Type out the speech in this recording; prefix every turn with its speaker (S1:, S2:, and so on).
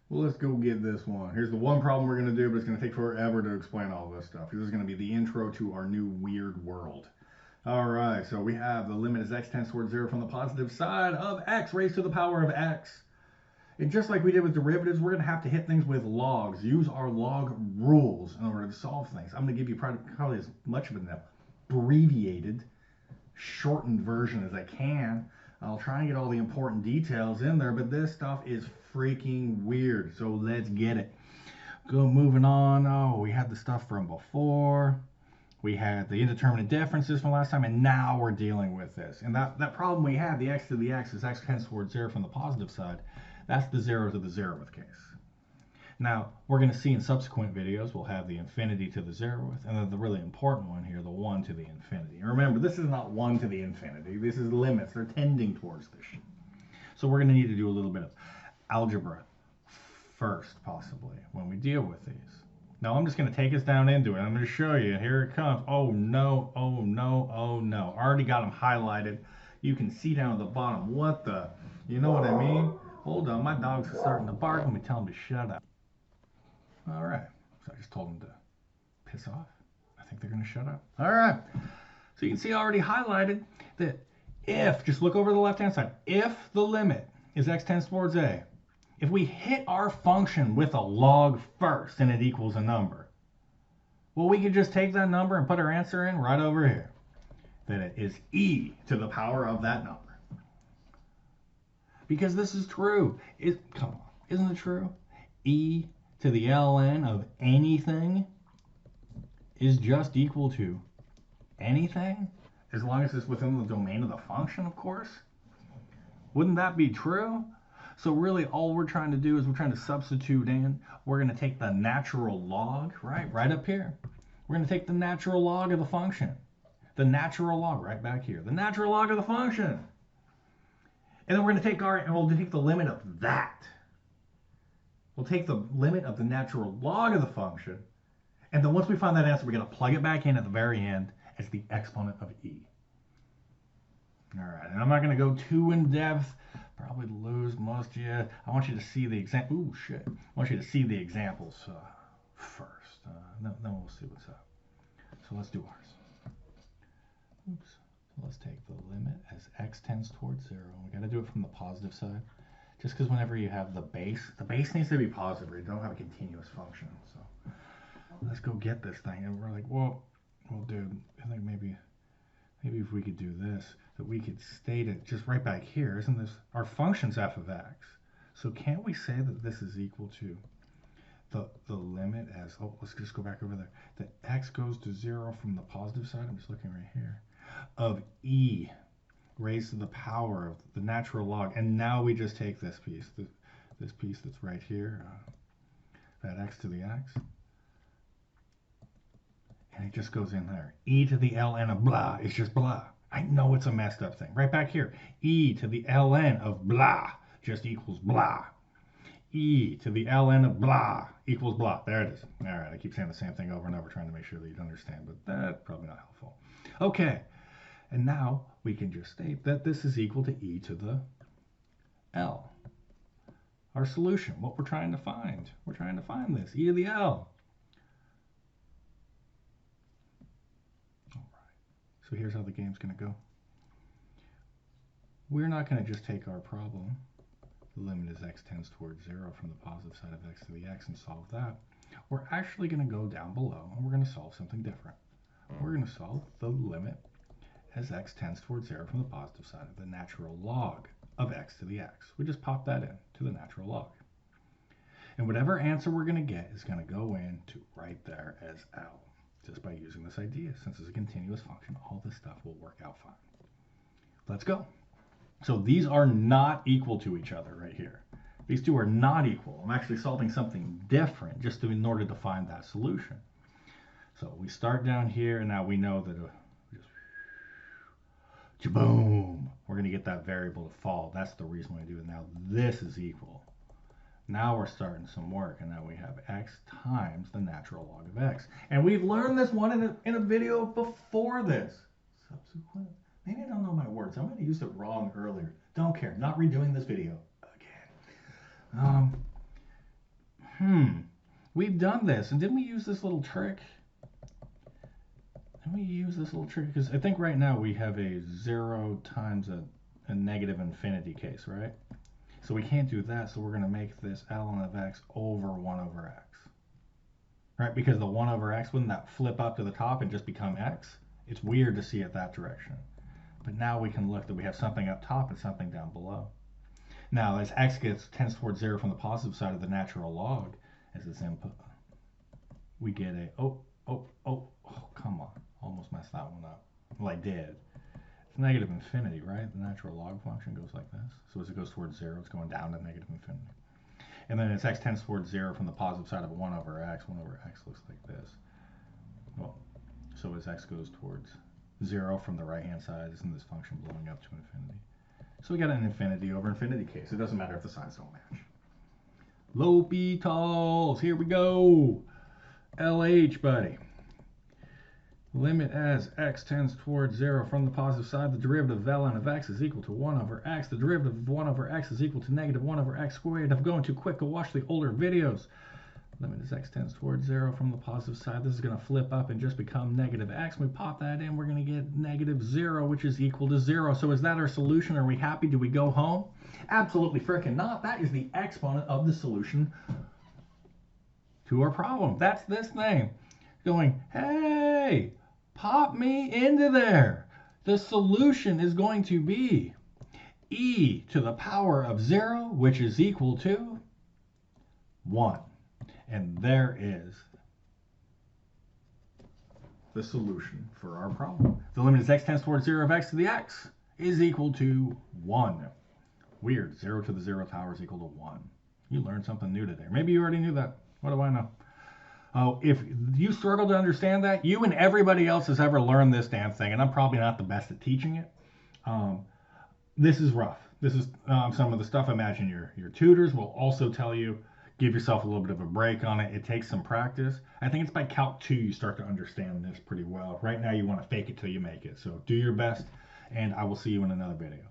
S1: Well, let's go get this one. Here's the one problem we're going to do, but it's going to take forever to explain all this stuff. This is going to be the intro to our new weird world. All right, so we have the limit as x tends towards 0 from the positive side of x raised to the power of x. And just like we did with derivatives, we're going to have to hit things with logs, use our log rules in order to solve things. I'm going to give you probably as much of an abbreviated, shortened version as I can. I'll try and get all the important details in there, but this stuff is freaking weird. So let's get it. Go moving on. Oh, we had the stuff from before. We had the indeterminate differences from last time, and now we're dealing with this. And that problem we had, the x to the x, is x tends towards 0 from the positive side. That's the 0 to the 0th case. Now, we're going to see in subsequent videos, we'll have the infinity to the 0th, and then the really important one here, the 1 to the infinity. And remember, this is not 1 to the infinity. This is limits. They're tending towards this. So we're going to need to do a little bit of algebra first, possibly, when we deal with these. Now, I'm just going to take us down into it. I'm going to show you. Here it comes. Oh, no, oh, no, oh, no. I already got them highlighted. You can see down at the bottom. What the? You know what I mean? Hold on. My dog's starting to bark. Let me tell him to shut up. All right. So I just told them to piss off. I think they're going to shut up. All right. So you can see already highlighted that if, just look over the left-hand side, if the limit is x tends towards a, if we hit our function with a log first and it equals a number, well, we could just take that number and put our answer in right over here. That it is e to the power of that number. Because this is true. Come on, isn't it true? E to the ln of anything is just equal to anything, as long as it's within the domain of the function, of course. Wouldn't that be true? So really all we're trying to do is we're trying to substitute in. We're going to take the natural log, right up here. We're going to take the natural log of the function. The natural log right back here. The natural log of the function. And then we're going to take we'll take the limit of that. We'll take the limit of the natural log of the function. And then once we find that answer, we're going to plug it back in at the very end as the exponent of e. All right, and I'm not going to go too in depth. Probably lose most of you. I want you to see the example. Ooh, shit. I want you to see the examples first. Then we'll see what's up. So let's do ours. Oops. So let's take the limit as x tends towards 0. We got to do it from the positive side. Just because whenever you have the base needs to be positive, or you don't have a continuous function. So let's go get this thing. And we're like, well, dude, I think maybe if we could do this, that we could state it just right back here. Isn't this, our function's f of x. So can't we say that this is equal to the limit as, oh, let's just go back over there. That x goes to 0 from the positive side, I'm just looking right here, of e raised to the power of the natural log. And now we just take this piece, this piece that's right here, that x to the x, and it just goes in there. E to the ln of blah is just blah. I know it's a messed up thing. Right back here, e to the ln of blah just equals blah. E to the ln of blah equals blah. There it is. All right, I keep saying the same thing over and over, trying to make sure that you'd understand, but that's probably not helpful. Okay, and now we can just state that this is equal to e to the l. Our solution, what we're trying to find. We're trying to find this, e to the l. So here's how the game's going to go. We're not going to just take our problem, the limit as x tends towards 0 from the positive side of x to the x, and solve that. We're actually going to go down below and we're going to solve something different. We're going to solve the limit as x tends towards 0 from the positive side of the natural log of x to the x. We just pop that in to the natural log. And whatever answer we're going to get is going to go into right there as L. Just by using this idea. Since it's a continuous function, all this stuff will work out fine. Let's go. So these are not equal to each other right here. These two are not equal. I'm actually solving something different just in order to find that solution. So we start down here, and now we know that boom, we're going to get that variable to fall. That's the reason we do it. Now this is equal. Now we're starting some work, and now we have x times the natural log of x. And we've learned this one in a video before this. Subsequent. Maybe I don't know my words. I might have used it wrong earlier. Don't care. Not redoing this video again. We've done this, and didn't we use this little trick? Didn't we use this little trick? Because I think right now we have a 0 times a negative infinity case, right? So we can't do that, so we're going to make this ln of x over 1 over x. Right? Because the 1 over x, wouldn't that flip up to the top and just become x? It's weird to see it that direction. But now we can look that we have something up top and something down below. Now, as x tends towards 0 from the positive side of the natural log, as its input, we get a, oh, come on. Almost messed that one up. Well, I did. It's negative infinity, right? The natural log function goes like this. So as it goes towards 0, it's going down to negative infinity. And then as x tends towards 0 from the positive side of 1 over x looks like this. Well, so as x goes towards 0 from the right-hand side, isn't this function blowing up to infinity? So we got an infinity over infinity case. It doesn't matter if the sides don't match. L'Hopital's, here we go. LH, buddy. Limit as x tends towards 0 from the positive side, the derivative of ln of x is equal to 1 over x. The derivative of 1 over x is equal to negative 1 over x squared. If I'm going too quick, go watch the older videos. Limit as x tends towards 0 from the positive side. This is going to flip up and just become negative x. We pop that in, we're going to get negative 0, which is equal to 0. So is that our solution? Are we happy? Do we go home? Absolutely freaking not. That is the exponent of the solution to our problem. That's this thing. Going, hey, pop me into there. The solution is going to be e to the power of 0, which is equal to 1. And there is the solution for our problem. The limit as x tends towards 0 of x to the x is equal to 1. Weird. 0 to the 0 power is equal to 1. You learned something new today. Maybe you already knew that. What do I know? Oh, if you struggle to understand that, you and everybody else has ever learned this damn thing, and I'm probably not the best at teaching it. This is rough. This is some of the stuff I imagine your tutors will also tell you. Give yourself a little bit of a break on it. It takes some practice. I think it's by Calc 2 you start to understand this pretty well. Right now you want to fake it till you make it. So do your best, and I will see you in another video.